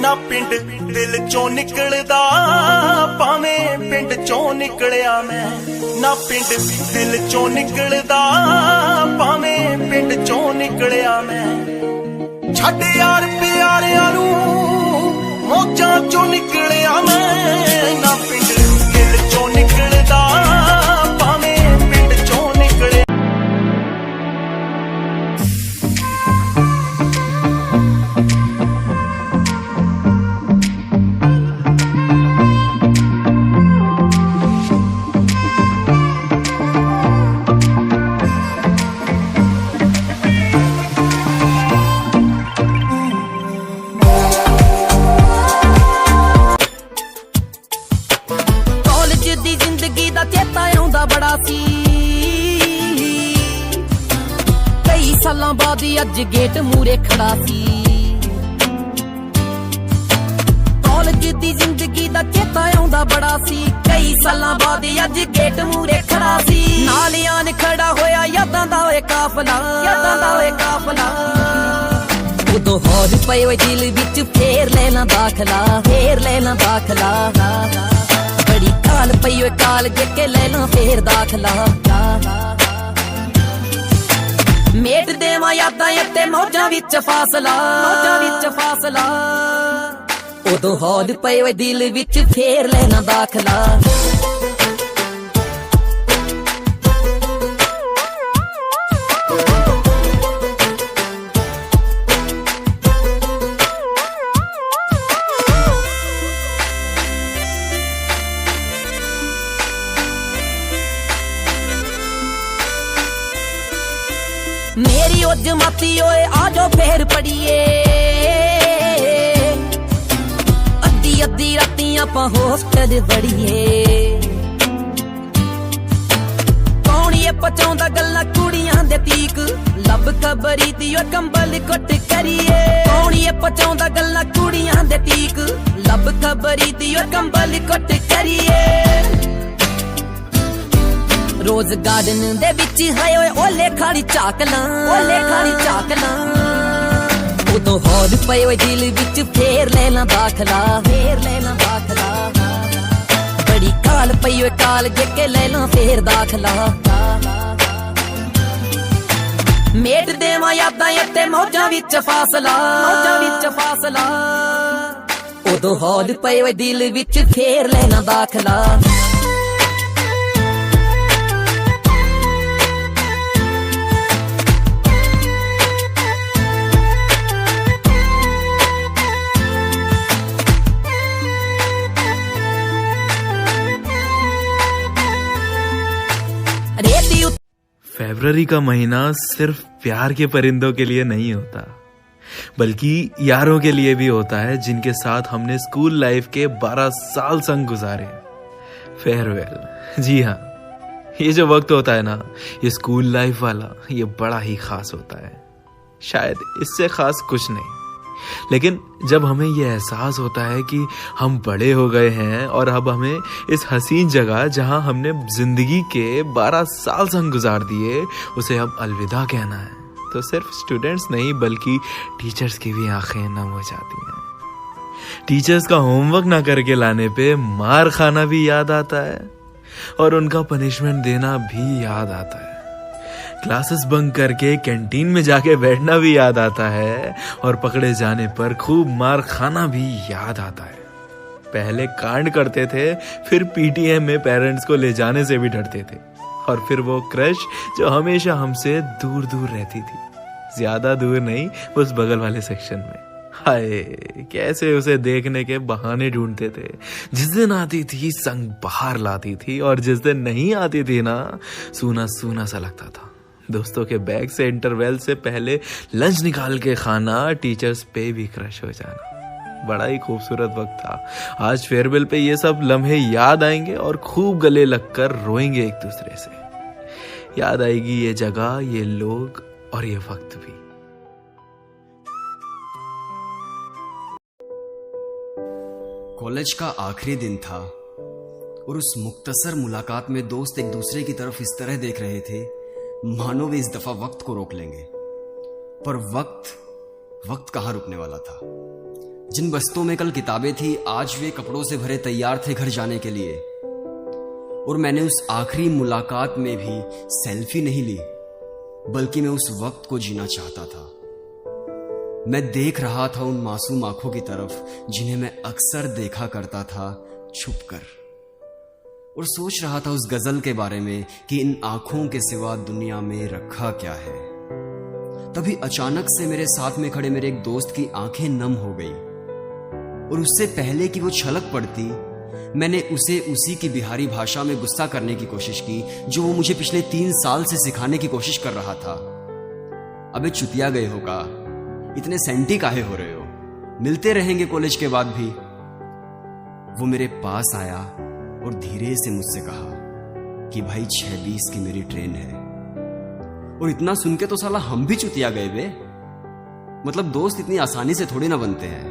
ना पिंड दिल चों निकलदा भावें पिंड चों निकलिया मैं, ना पिंड दिल चों निकलदा भावें पिंड चों निकलिया मैं। छड्ड यार प्यारियां नूं मौजां चों निकलिया मैं, ना पिंड दिल चों निकलदा भावें पिंड चों निकलिया। कई सालां बाद अज गेट मूरे खड़ा सी, कॉलेज दी जिंदगी दा चेता आउंदा बड़ा सी। कई सालां बाद अज गेट मूरे खड़ा सी, नाल आन खड़ा होया यादां दा ओए काफला, यादां दा ओए काफला। उदों हौज पए ओए दिल विच फेर लेना दाखला, फेर लेना दाखला। बड़ी काल पई ओए काल जेके लेना फेर दाखला। मेट देवां यादां ते मौजां विच फासला, मौजां विच फासला। उदों हौज पए ओए दिल विच फेर लेना दाखला। मेरी ओ जमाती ओए आजो फेर पढ़िए, अद्धी अद्धी राती आपां होस्टल बड़िए। कौन ये पचाउंदा गल्लां कुड़ियां दे तीक, लब खबरी दी ओ कंबल कुट करिए। कौन ये पचाउंदा गल्लां कुड़ियां दे तीक, लब खबरी दी ओ कंबल कुट करिए। रोज गार्डन दे विच हाय ओए ओले खाड़ी चाकलां, ओले खाड़ी चाकलां। उदों हौज पए ओए दिल विच फेर लेना दाखला, फेर लेना दाखला। बड़ी काल पई ओए काल जेके लेना फेर दाखला। मेट देवां यादां ते मौजां विच फासला, मौजां विच फासला। उदों हौज पए ओए दिल विच फेर लेना दाखला। फरवरी का महीना सिर्फ प्यार के परिंदों के लिए नहीं होता, बल्कि यारों के लिए भी होता है जिनके साथ हमने स्कूल लाइफ के 12 साल संग गुजारे। फेयरवेल, जी हाँ, ये जो वक्त होता है ना, ये स्कूल लाइफ वाला, ये बड़ा ही खास होता है। शायद इससे खास कुछ नहीं, लेकिन जब हमें ये एहसास होता है कि हम बड़े हो गए हैं और अब हमें इस हसीन जगह जहां हमने जिंदगी के 12 साल संग गुजार दिए, उसे अब अलविदा कहना है, तो सिर्फ स्टूडेंट्स नहीं बल्कि टीचर्स की भी आंखें नम हो जाती हैं। टीचर्स का होमवर्क ना करके लाने पे मार खाना भी याद आता है और उनका पनिशमेंट देना भी याद आता है। क्लासेस बंक करके कैंटीन में जाके बैठना भी याद आता है और पकड़े जाने पर खूब मार खाना भी याद आता है। पहले कांड करते थे, फिर पीटीएम में पेरेंट्स को ले जाने से भी डरते थे, और फिर वो क्रश जो हमेशा हमसे दूर दूर रहती थी, ज्यादा दूर नहीं, उस बगल वाले सेक्शन में। हाय, कैसे उसे देखने के बहाने ढूंढते थे। जिस दिन आती थी संग बाहर लाती थी, और जिस दिन नहीं आती थी ना, सूना सूना सा लगता था। दोस्तों के बैग से इंटरवल से पहले लंच निकाल के खाना, टीचर्स पे भी क्रश हो जाना, बड़ा ही खूबसूरत वक्त था। आज फेयरवेल पे ये सब लम्हे याद आएंगे और खूब गले लगकर रोएंगे एक दूसरे से। याद आएगी ये जगह, ये लोग और ये वक्त भी। कॉलेज का आखिरी दिन था और उस मुख्तसर मुलाकात में दोस्त एक दूसरे की तरफ इस तरह देख रहे थे मानो वे इस दफा वक्त को रोक लेंगे, पर वक्त वक्त कहाँ रुकने वाला था। जिन बस्तों में कल किताबें थी, आज वे कपड़ों से भरे तैयार थे घर जाने के लिए। और मैंने उस आखिरी मुलाकात में भी सेल्फी नहीं ली, बल्कि मैं उस वक्त को जीना चाहता था। मैं देख रहा था उन मासूम आंखों की तरफ जिन्हें मैं अक्सर देखा करता था छुपकर, और सोच रहा था उस गजल के बारे में कि इन आंखों के सिवा दुनिया में रखा क्या है। तभी अचानक से मेरे साथ में खड़े मेरे एक दोस्त की आंखें नम हो गई, और उससे पहले कि वो छलक पड़ती, मैंने उसे उसी की बिहारी भाषा में गुस्सा करने की कोशिश की जो वो मुझे पिछले 3 साल से सिखाने की कोशिश कर रहा था। अबे चुतिया गए हो का, इतने सेंटी काहे हो रहे हो, मिलते रहेंगे कॉलेज के बाद भी। वो मेरे पास आया और धीरे से मुझसे कहा कि भाई 6:20 की मेरी ट्रेन है। और इतना सुन के तो साला हम भी चुतिया गए बे। मतलब दोस्त इतनी आसानी से थोड़ी ना बनते हैं।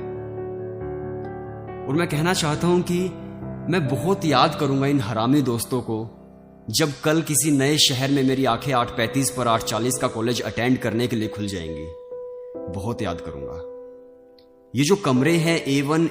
और मैं कहना चाहता हूं कि मैं बहुत याद करूंगा इन हरामी दोस्तों को जब कल किसी नए शहर में मेरी आंखें 8:35 पर 8:40 का कॉलेज अटेंड करने के लिए खुल जाएंगी। बहुत याद करूंगा। ये जो कमरे हैं A1